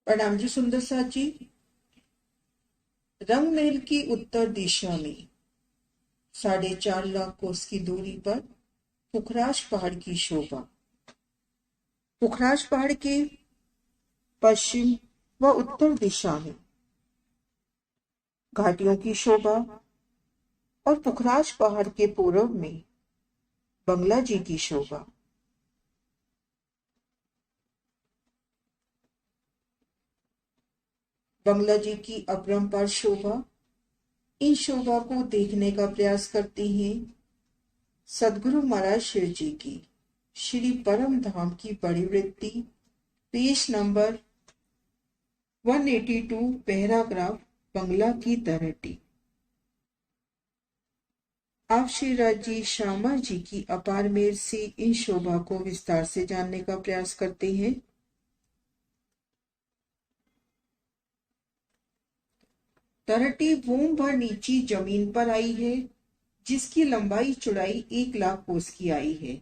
प्रणाम जी सुंदर साथ जी। रंगमहल की उत्तर दिशा में 4.5 लाख कोस की दूरी पर पुखराज पहाड़ की शोभा। पुखराज पहाड़ के पश्चिम व उत्तर दिशा में घाटियों की शोभा और पुखराज पहाड़ के पूर्व में बंगला जी की शोभा। बंगला जी की अपरंपार शोभा, इन शोभा को देखने का प्रयास करती हैं सदगुरु महाराज शिव जी की श्री परम धाम की बड़ी वृत्ति, पेज नंबर 182, पैराग्राफ बंगला की तरहटी। आप श्री राजी श्यामा जी की अपार मेर से इन शोभा को विस्तार से जानने का प्रयास करते हैं। तरहटी भूम भर नीची जमीन पर आई है, जिसकी लंबाई चौड़ाई 1 लाख कोस की आई है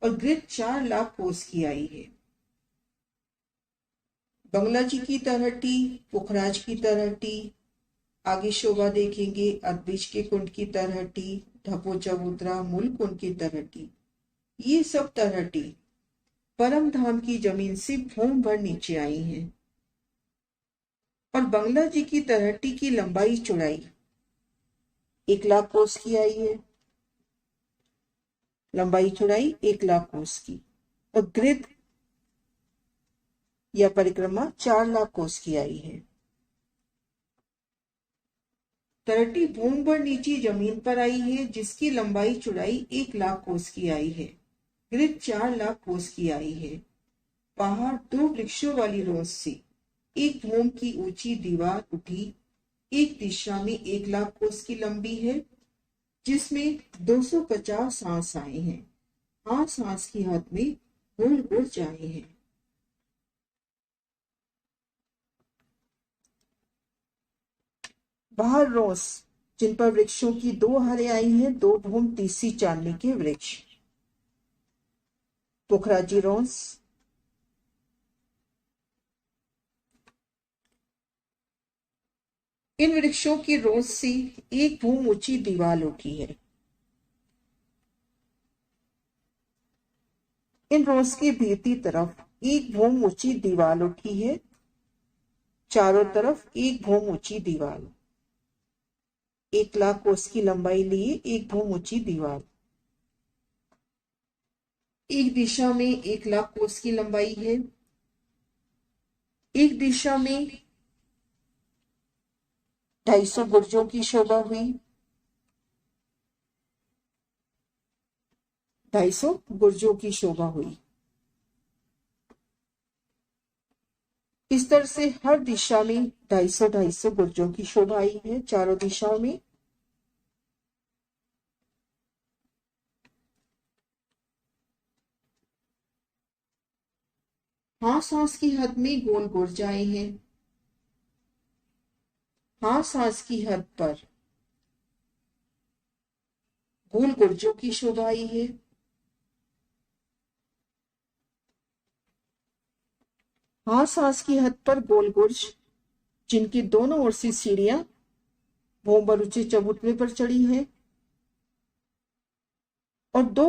और ग्रिड 4 लाख कोस की आई है। बंगला जी की तरहटी, पुखराज की तरहटी, आगे शोभा देखेंगे अदबिज के कुंड की तरहटी, ढपो चबूतरा, मूल कुंड की तरहटी। ये सब तरहटी परम धाम की जमीन से भूम भर नीचे आई हैं और बंगला जी की तरहटी की लंबाई चौड़ाई 1 लाख कोस की आई है। लंबाई चौड़ाई 1 लाख कोस की और ग्रिड या परिक्रमा 4 लाख कोस की आई है। तरहटी भूम भर नीची जमीन पर आई है, जिसकी लंबाई चौड़ाई 1 लाख कोस की आई है। ग्रिड 4 लाख कोस की आई है। पहाड़ 2 वृक्षों वाली रोज से एक भूम की ऊंची दीवार उठी, एक दिशा में 1 लाख कोस की लंबी है, जिसमें 250 सांस आए हैं। हाँ, सांस की हद में गोल गोल जाए हैं। बाहर रोस, जिन पर वृक्षों की 2 हरें आई हैं, 2 भूम तीसरी चांदनी के वृक्ष। पुखराजी रोस, इन वृक्षों की रोस से एक भूम ऊंची दीवार उठी है। इन रोस की भीतरी तरफ एक भूम ऊंची दीवार उठी है, चारों तरफ एक भूम ऊंची दीवार। 1 लाख कोस की लंबाई लिए एक भूम ऊंची दीवार। एक दिशा में 1 लाख कोस की लंबाई है, एक दिशा में 250 बुर्जों की शोभा हुई। 250 बुर्जों की शोभा हुई। इस तरह से हर दिशा में 250 बुर्जों की शोभा आई है, चारों दिशाओं में। हाँ, सांस की हद में गोल बुर्ज आए हैं। हाँ, सांस की हद पर गोल बुर्जों की शोभा आई है। हाँ, सांस की हद पर गोल बुर्ज, जिनकी दोनों ओर से सीढ़ियां भूम पर ऊंचे चबूतरे पर चढ़ी हैं और 2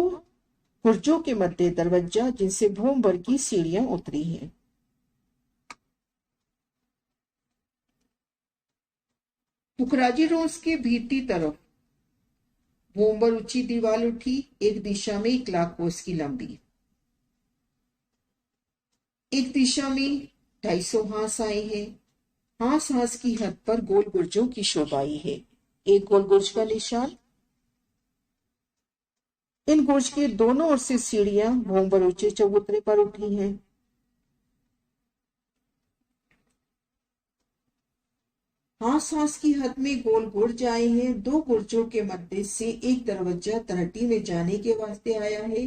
बुर्जों के मध्य दरवाजा, जिनसे भूम भर की सीढ़ियां उतरी हैं। पुखराजी रोस के भीतरी तरफ भूम पर ऊंची दीवार उठी, एक दिशा में 1 लाख कोस की लंबी। एक दिशा में 250 हांस आए हैं। हांस हांस की हद पर गोल गुर्जों की शोभा आई है। एक गोल गुर्ज का निशान। इन गुर्ज के दोनों ओर से सीढ़ियां भूम पर ऊंचे चबूतरे पर उठी हैं। हांस हांस की हद में गोल गुर्ज आए हैं। 2 गुर्जों के मध्य से एक दरवाजा तरहटी में जाने के वास्ते आया है।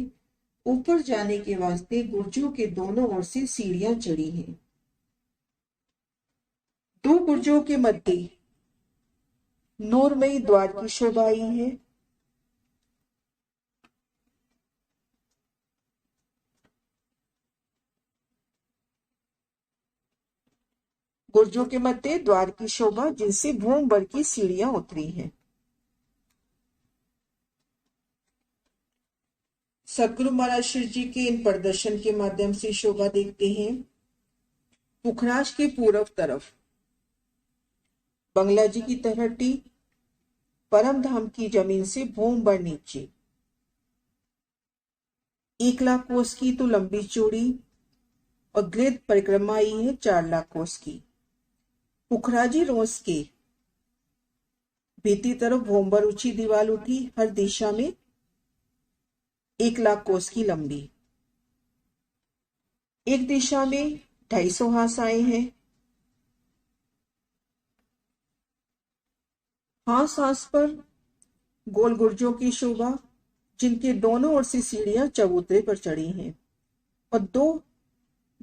ऊपर जाने के वास्ते गुर्जों के दोनों ओर से सीढ़ियां चढ़ी हैं। 2 गुर्जों के मध्य नूरमयी द्वार की शोभा आई है। गुर्जों के मध्य द्वार की शोभा जिनसे भूम भर की सीढ़ियां उतरी हैं। सदगुरु महाराज श्री जी के इन प्रदर्शन के माध्यम से शोभा देखते हैं। पुखराज के पूर्व तरफ बंगला जी की तलहटी परम धाम की जमीन से भूम भर नीचे 1 लाख कोस की तो लंबी चौड़ी और गृह परिक्रमा आई है 4 लाख कोस की। पुखराजी रोस के भीती तरफ भूमभर ऊंची दीवार उठी, हर दिशा में 1 लाख कोस की लंबी। एक दिशा में 250 हांस आए हैं। हांस हांस पर गोल गुर्जों की शोभा जिनके दोनों ओर से सीढ़ियां चबूतरे पर चढ़ी हैं और 2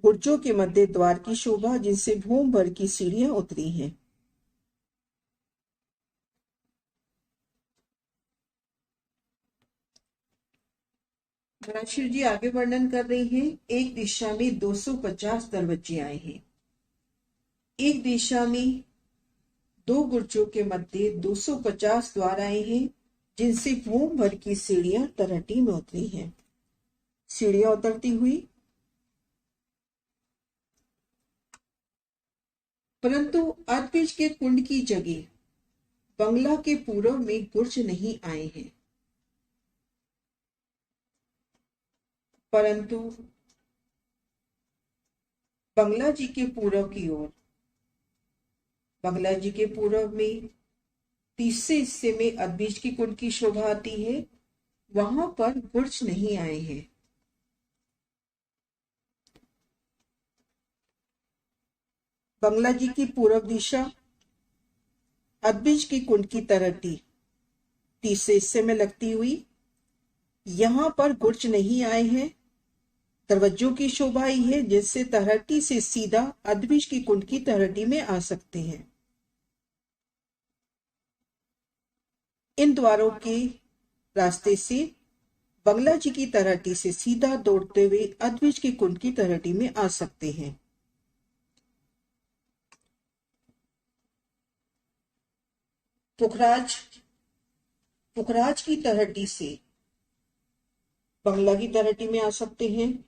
गुर्जों के मध्य द्वार की शोभा जिनसे भूम भर की सीढ़ियां उतरी हैं। महाराज शिव जी आगे वर्णन कर रही हैं। एक दिशा में 250 दरवाजे आए हैं। एक दिशा में 2 गुर्जों के मध्य 250 द्वार आए हैं जिनसे भूम भर की सीढ़ियां तलहटी में उतरी हैं। सीढ़ियां उतरती हुई परंतु अदबीज के कुंड की जगह बंगला के पूर्व में गुर्ज नहीं आए हैं, परंतु बंगला जी के पूर्व की ओर, बंगला जी के पूर्व में तीसरे हिस्से में अदबीज की कुंड की शोभा आती है, वहां पर गुर्ज नहीं आए हैं। बंगला जी की पूर्व दिशा अदबीज की कुंड की तलहटी तीसरे हिस्से में लगती हुई, यहां पर गुर्ज नहीं आए हैं। दरवाजों की शोभा आई है जिससे तलहटी से सीधा अदबीज की कुंड की तलहटी में आ सकते हैं। इन द्वारों के रास्ते से बंगला जी की तलहटी से सीधा दौड़ते हुए अदबीज की कुंड की तलहटी में आ सकते हैं। पुखराज की तलहटी से बंगला की तलहटी में आ सकते हैं।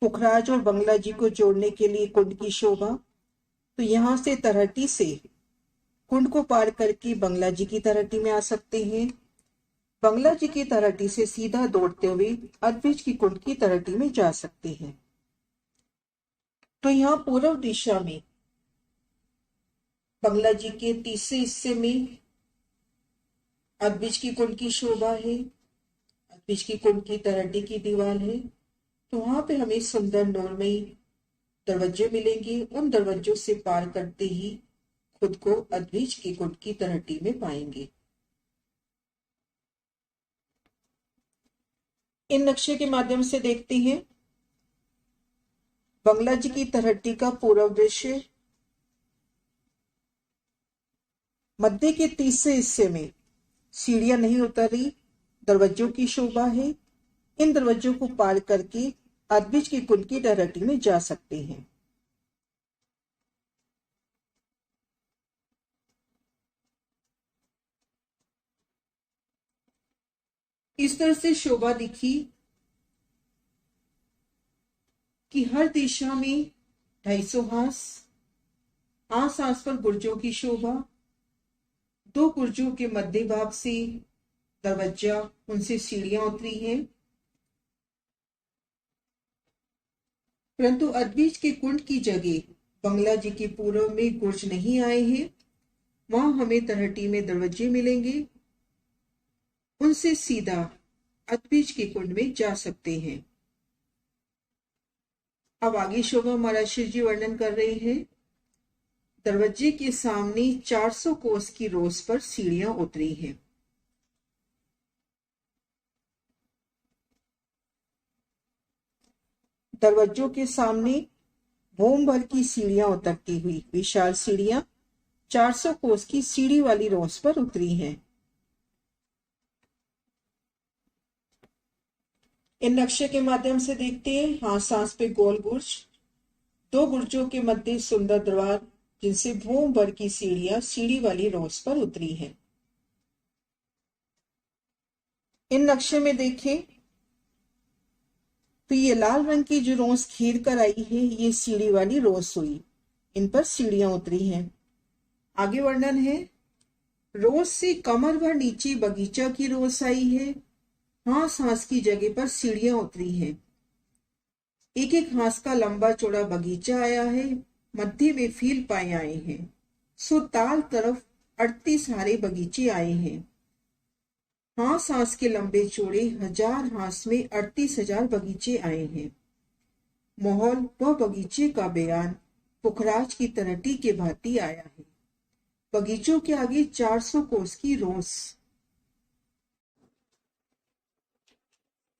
पुखराज और बंगला जी को जोड़ने के लिए कुंड की शोभा, तो यहां से तलहटी से कुंड को पार करके बंगला जी की तलहटी में आ सकते हैं। बंगला जी की तलहटी से सीधा दौड़ते हुए अदबीज की कुंड की तलहटी में जा सकते हैं। तो यहाँ पूर्व दिशा में बंगला जी के तीसरे हिस्से में अदबीज की कुंड की शोभा है, अदबीज की कुंड की तलहटी की दीवार है, तो वहां पे हमें सुंदर नूरमयी दरवाजे मिलेंगे। उन दरवाजों से पार करते ही खुद को अदबीज की कुंड की तलहटी में पाएंगे। इन नक्शे के माध्यम से देखते हैं। बंगला जी की तलहटी का पूर्व दृश्य, मध्य के तीसरे हिस्से में सीढ़ियां नहीं उतरी, दरवाजों की शोभा है। इन दरवाजों को पार करके अदबीज की कुंड की तलहटी में जा सकते हैं। इस तरह से शोभा दिखी कि हर दिशा में 250 हांस, हांस हांस पर गुर्जों की शोभा, 2 गुर्जों के मध्य भाग से दरवाजा, उनसे सीढ़ियां उतरी हैं। परंतु अदबीज के कुंड की जगह बंगला जी के पूर्व में गुर्ज नहीं आए हैं। वहां हमें तलहटी में दरवाजे मिलेंगे, उनसे सीधा अदबीज के कुंड में जा सकते हैं। अब आगे शोभा महाराज शिव जी वर्णन कर रहे हैं। दरवाजे के सामने 400 कोस की रोस पर सीढ़ियां उतरी हैं। दरवाजों के सामने भूम भर की सीढ़ियां उतरती हुई विशाल सीढ़ियां 400 कोस की सीढ़ी वाली रोस पर उतरी हैं। इन नक्शे के माध्यम से देखते हैं। हाँ सांस पे गोल बुर्ज, दो बुर्जों के मध्य सुंदर द्वार जिनसे भूम भर की सीढ़ियां सीढ़ी वाली रोज पर उतरी हैं। इन नक्शे में देखें तो ये लाल रंग की जो रोज घेर कर आई है ये सीढ़ी वाली रोज हुई, इन पर सीढ़ियां उतरी हैं। आगे वर्णन है, रोज से कमर भर नीचे बगीचा की रोज आई है। हाँ सांस की जगह पर सीढ़ियां उतरी हैं। एक एक हाथ का लंबा चौड़ा बगीचा आया है, मध्य में फील पाए आए हैं। सो ताल तरफ 38 हारे बगीचे आए हैं। हाँ सांस के लंबे चौड़े 1000 हाथ में 38,000 बगीचे आए हैं। माहौल व बगीचे का बयान पुखराज की तरटी के भांति आया है। बगीचों के आगे 400 कोस की रोस।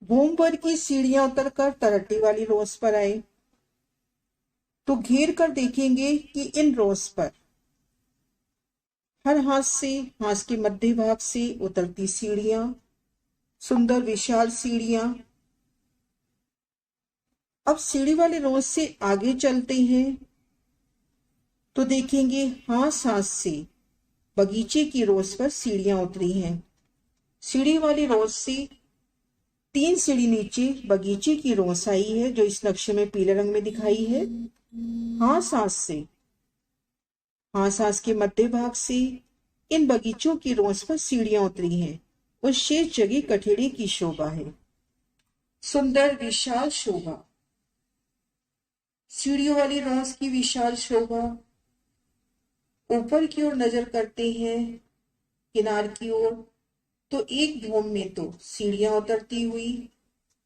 भूम पर की सीढ़ियां उतरकर तरट्टी वाली रोस पर आए तो घेर कर देखेंगे कि इन रोस पर हर हाथ के मध्य भाग से उतरती सीढ़ियां, सुंदर विशाल सीढ़ियां। अब सीढ़ी वाली रोस से आगे चलते हैं तो देखेंगे हाथ से बगीचे की रोस पर सीढ़ियां उतरी हैं। सीढ़ी वाली रोस से 3 सीढ़ी नीचे बगीचे की रोस आई है जो इस नक्शे में पीले रंग में दिखाई है। हाथ के मध्य भाग से इन बगीचों की रोस पर सीढ़ियां उतरी हैं। उस शेष जगह कठेड़े की शोभा है, सुंदर विशाल शोभा। सीढ़ियों वाली रोस की विशाल शोभा। ऊपर की ओर नजर करते हैं किनार की ओर तो एक भूम में तो सीढ़ियां उतरती हुई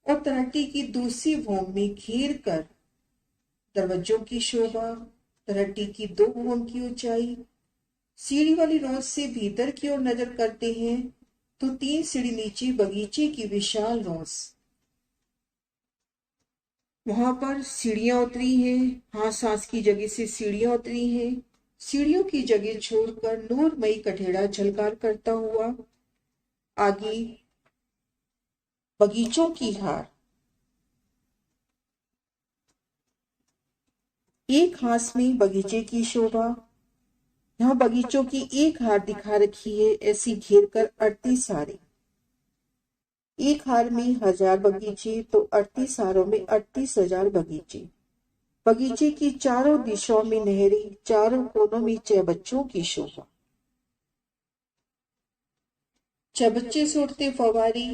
और तरट्टी की दूसरी भूम में घेर कर दरवाजों की शोभा। तरट्टी की 2 भूम की ऊंचाई। सीढ़ी वाली रोज से भीतर की ओर नजर करते हैं तो 3 सीढ़ी नीचे बगीचे की विशाल रोज। वहां पर सीढ़ियां उतरी हैं। हाँ सांस की जगह से सीढ़ियां उतरी हैं। सीढ़ियों की जगह छोड़कर नूरमयी कठेड़ा झलकार करता हुआ आगे बगीचों की हार। एक हाथ में बगीचे की शोभा। यहाँ बगीचों की एक हार दिखा रखी है ऐसी घेर कर 38 हारे। एक हार में 1000 बगीचे तो 38 हारों में 38,000 बगीचे। बगीचे की चारों दिशाओं में नहरें, चारों कोनों में चहबच्चों की शोभा। चहबच्चे से उठते फवारे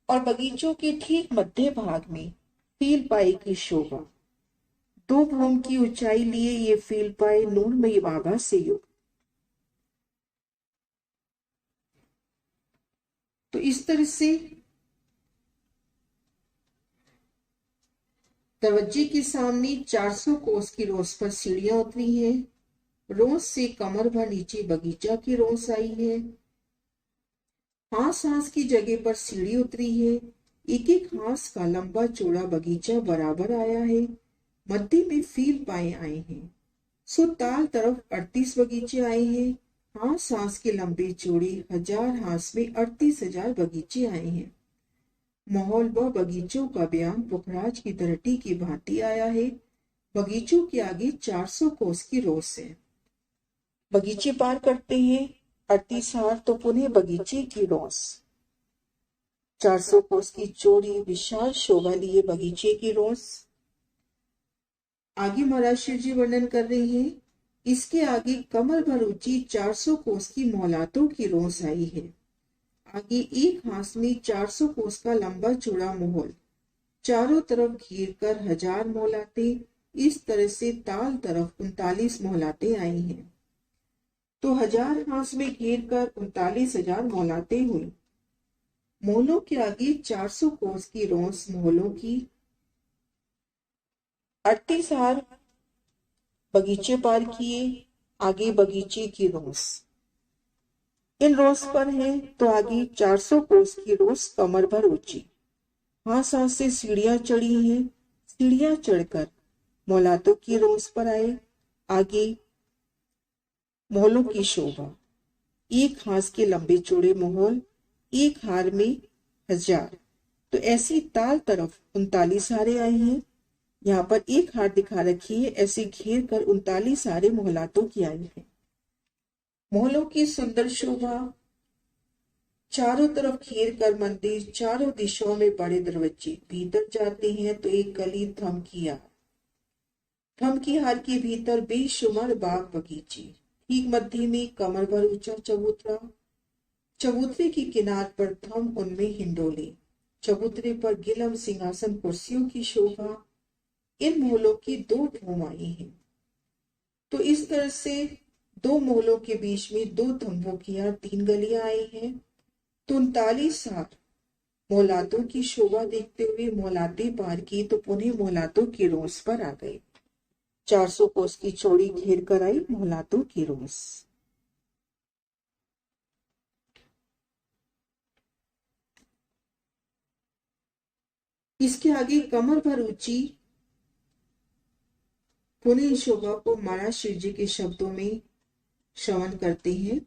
और बगीचों के ठीक मध्य भाग में फील पाई की शोभा। 2 भूम की ऊंचाई लिए ये फील पाए नूरमयी आभा से युक्त। तो इस तरह से दरवाजे के सामने 400 कोस की रोस पर सीढ़ियां उतरी हैं। रोस से कमर भर नीचे बगीचा की रोस आई है। हाथ की जगह पर सीढ़ी उतरी है। एक एक हाथ का लंबा चौड़ा बगीचा बराबर आया है। मध्य में फील पाए आए हैं। सो ताल तरफ 38 बगीचे आए हैं। हाथ के लंबे चौड़े 1000 हाथ में 38,000 बगीचे आए हैं। माहौल व बगीचों का बयान पुखराज की तरटी की भांति आया है। बगीचों के आगे 400 कोस की रोस है। बगीचे पार करते हैं 38 हार तो पुनः बगीचे की रोस। 400 कोस की चौड़ी विशाल शोभा लिए बगीचे की रोस। आगे महाराज शिव जी वर्णन कर रहे हैं, इसके आगे कमर भर ऊंची 400 कोस की मौलातों की रोस आई है। आगे एक हाथ में 400 कोस का लंबा चौड़ा मोहल, चारों तरफ घेर कर 1000 मौलाते। इस तरह से ताल तरफ 39 मौलाते आई हैं। तो 1000 हाथ में घेर कर 39,000 मौलाते हुई। मोहलों के आगे 400 कोस की रोस मोहलों की। 38 हार बगीचे पार किए, आगे बगीचे की रोस। इन रोस पर है तो आगे 400 कोस की रोस कमर भर ऊंची। हाथ से सीढ़ियां चढ़ी हैं। सीढ़ियां चढ़कर मौलातों की रोस पर आए, आगे मोहलों की शोभा। एक हाथ के लंबे चौड़े मोहल, एक हार में 1000। तो ऐसी ताल तरफ 39 हारें आई हैं। यहाँ पर एक हार दिखा रखी है, ऐसे घेर कर 39 हारें मोहलातों की आई है। मोहलों की सुंदर शोभा, चारों तरफ घेर कर मंदिर, चारों दिशाओं में बड़े दरवाजे, भीतर जाते हैं तो एक गली थम की हार के भीतर बेशुमार बाग बगीचे, ठीक मध्य में कमर भर ऊंचा चबूतरा, चबूतरे की किनार पर थम, उनमें हिंडोले, चबूतरे पर गिलम सिंहासन कुर्सियों की शोभा। इन मोहलों की दो धूम आई है। तो इस तरह से दो मोहलों के बीच में दो थंभों की यार 3 गलियां आई हैं। तो 39 हार मोहलातों की शोभा देखते हुए मोहलाते पार की तो पुनः मोहलातों की रोस पर आ गए। 400 कोस की चौड़ी घेर कर आई मोहलातों की रोस। इसके आगे कमर भर ऊंची पुनः शोभा को महाराज शिव जी के शब्दों में श्रवण करते हैं।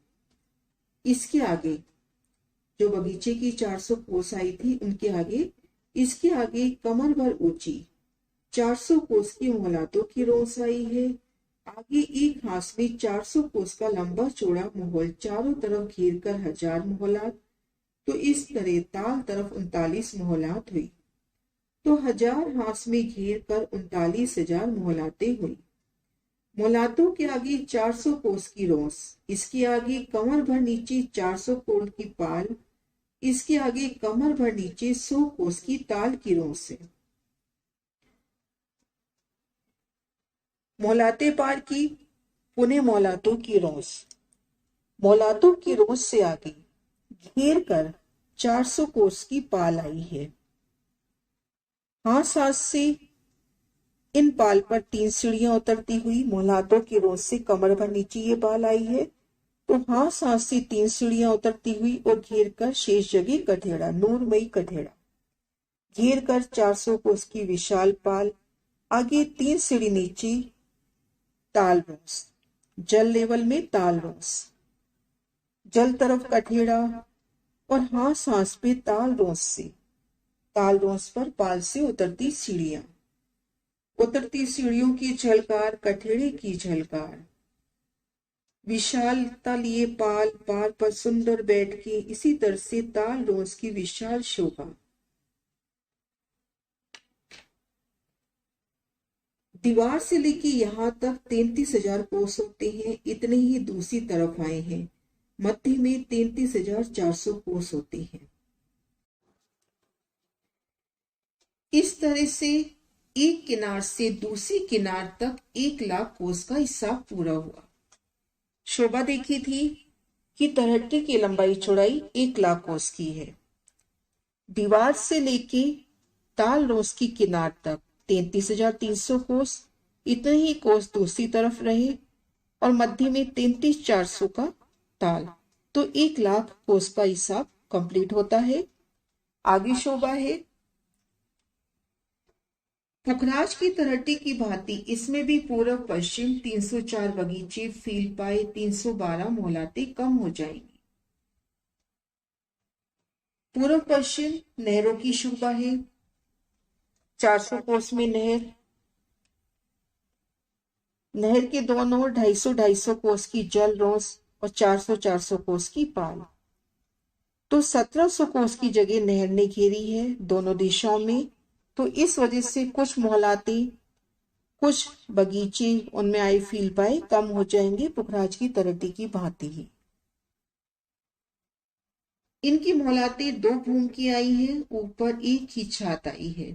इसके आगे जो बगीचे की 400 कोस आई थी उनके आगे, इसके आगे कमर भर ऊंची 400 कोस की मोहलातों की रोस आई है। आगे एक हाथ में 400 कोस का लंबा चौड़ा मोहल, चारों तरफ घेर कर 1000 मोहलात। तो इस तरह ताल तरफ 39 मोहलात हुई। तो 1000 हाथ में घेर कर 39,000 मोहलातें हुई। मोहलातों के आगे 400 कोस की रोस, इसके आगे कमर भर नीचे 400 कोस की पाल, इसके आगे कमर भर नीचे 100 कोस की ताल की रोस है। मोहलाते पार की पुनः मोहलातों की रोस, मोहलातों की रोस से आगे घेर कर 400 कोस की पाल आई है। हाथ हाथ से इन पाल पर 3 सीढ़ियां उतरती हुई मोहलातों की रोस से कमर भर नीचे ये पाल आई है। तो हाथ हाथ से 3 सीढ़ियां उतरती हुई और घेर कर शेष जगह कठेड़ा, नूरमयी कठेड़ा, घेर कर 400 कोस की विशाल पाल, आगे 3 सीढ़ी नीचे ताल रोस, जल लेवल में ताल रोस, जल तरफ कठेड़ा और हाथ हाथ पे ताल रोस से, ताल रोस पर पाल से उतरती सीढ़ियां, उतरती सीढ़ियों की झलकार, कठेड़े की झलकार, विशालता लिए पाल पार पर सुंदर बैठ के, इसी तरह से ताल रोस की विशाल शोभा। दीवार से लेके यहाँ तक 33,000 कोस होते हैं, इतने ही दूसरी तरफ आए हैं, मध्य में 33,400 कोस होते हैं। इस तरह से एक किनार से दूसरी किनार तक 1,00,000 कोस का हिसाब पूरा हुआ। शोभा देखी थी कि तलहटी की लंबाई चौड़ाई 1,00,000 कोस की है। दीवार से लेके ताल रोस की किनार तक 33,300 कोस, इतने ही कोस दूसरी तरफ रहे और मध्य में 33,400 का ताल। तो 1,00,000 कोस का हिसाब कंप्लीट होता है। आगे शोभा है पुखराज की तलहटी की भांति इसमें भी पूर्व पश्चिम 304 बगीचे फील पाए, 312 मोहलातें कम हो जाएंगी। पूर्व पश्चिम नहरों की शोभा है। 400 कोस में नहर के दोनों ओर 250-250 कोस की जल रोस और 400-400 कोस की पाल। तो 1700 कोस की जगह नहर ने घेरी है दोनों दिशाओं में। तो इस वजह से कुछ मोहलातें, कुछ बगीचे उनमें आई फील पाए कम हो जाएंगे, पुखराज की तलहटी की भांति ही। इनकी मोहलातें 2 भूम की आई हैं, ऊपर एक ही छात आई है।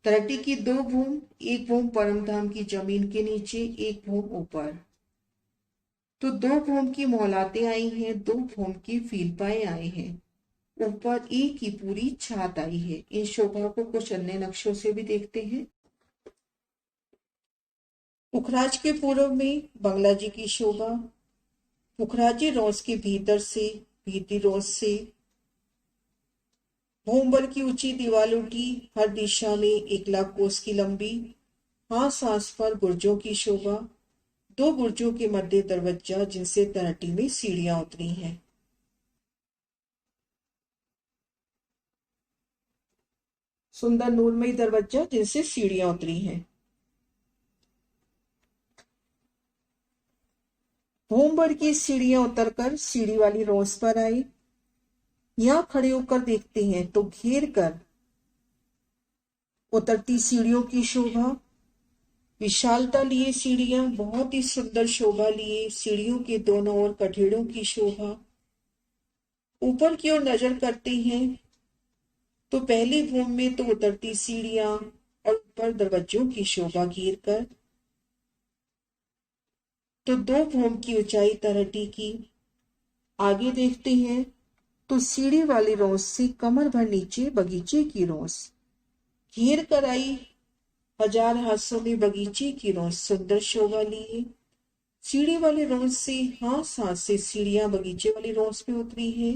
तलहटी की 2 भूम, एक भूम परमधाम की जमीन के नीचे, एक भूम ऊपर। तो 2 भूम की मोहलातें आई हैं, 2 भूम की फीलपाए आए हैं, ऊपर एक ही पूरी छात आई है। इन शोभा को कुछ अन्य नक्शों से भी देखते हैं। पुखराज के पूर्व में बंगला जी की शोभा, पुखराजी रोस के भीतर से, भीती रोस से भूमबल की ऊंची दीवार उठी, हर दिशा में 1,00,000 कोस की लंबी, हाथ हाथ पर बुर्जों की शोभा, 2 बुर्जों के मध्य दरवाजा जिनसे तलहटी में सीढ़ियां उतरी हैं। सुंदर नूरमयी दरवाजा जिनसे सीढ़ियां उतरी हैं। होमबर्ड की सीढ़ियां उतरकर सीढ़ी वाली रोज पर आई। यहां खड़े होकर देखते हैं तो घेर कर उतरती सीढ़ियों की शोभा, विशालता लिए सीढ़ियां बहुत ही सुंदर शोभा लिए, सीढ़ियों के दोनों ओर कठेड़ों की शोभा। ऊपर की ओर नजर करते हैं तो पहले भूम में तो उतरती सीढ़ियां और ऊपर दरवाजों की शोभा घेर कर, तो दो भूम की ऊंचाई तरहटी की। आगे देखते हैं तो सीढ़ी वाली रोज से कमर भर नीचे बगीचे की रोज घेर कर आई। हजार हाथों में बगीचे की रोज सुंदर शोभा लिए। सीढ़ी वाली रोज से हाथ हाथ से सीढ़ियां बगीचे वाली रोज पे उतरी है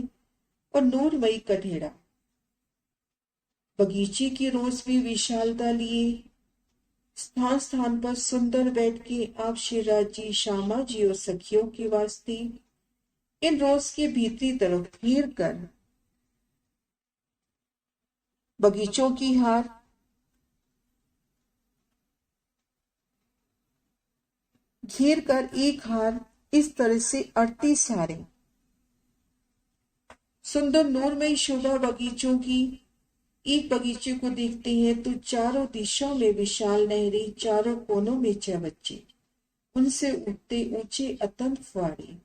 और नूरमयी कठेड़ा बगीचे की रोज भी विशालता लिए। स्थान स्थान पर सुंदर बैठ के आप शिवराज जी, श्यामा जी और सखियों के वास्ते इन रोज के भीतरी तरफ घेर कर बगीचों की हार, घेर कर एक हार इस तरह से 38 हारें। सुंदर नूरमयी शोभा बगीचों की। एक बगीचे को देखते हैं तो चारों दिशाओं में विशाल नहरें, चारों कोनों में चबच्चे, उनसे उठते ऊंचे अतंत फुआरे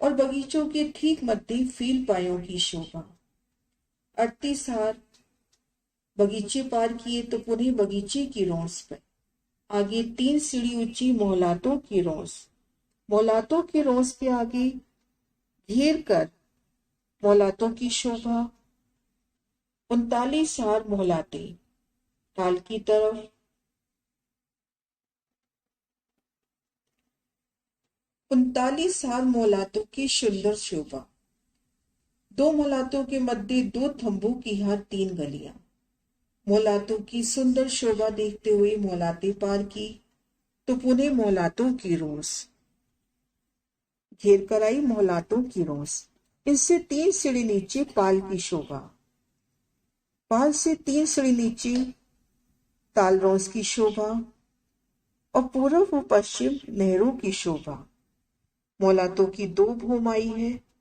और बगीचों के ठीक मध्य फील पायों की शोभा। 38 हार बगीचे पार किए तो पुनः बगीचे की रोस पर आगे 3 सीढ़ी ऊंची मोहलातों की रोस, मोहलातों की रोस के आगे घेर कर मोहलातों की शोभा। 39 हार मोहलाते ताल की तरफ, 39 हार मोहलातों की सुंदर शोभा। 2 मोहलातों के मध्य 2 थंबों की हार 3 गलियां। मोहलातों की सुंदर शोभा देखते हुए मोहलाते पार की तो पुनः मोहलातों की रोस घेर कर आई। मोहलातों की रोस, इनसे 3 सीढ़ी नीचे पाल की शोभा, पाल से 3 सीढ़ी नीचे ताल रोस की शोभा और पूर्व व पश्चिम नहरों की शोभा। मोहलातों की 2 भूम आई है,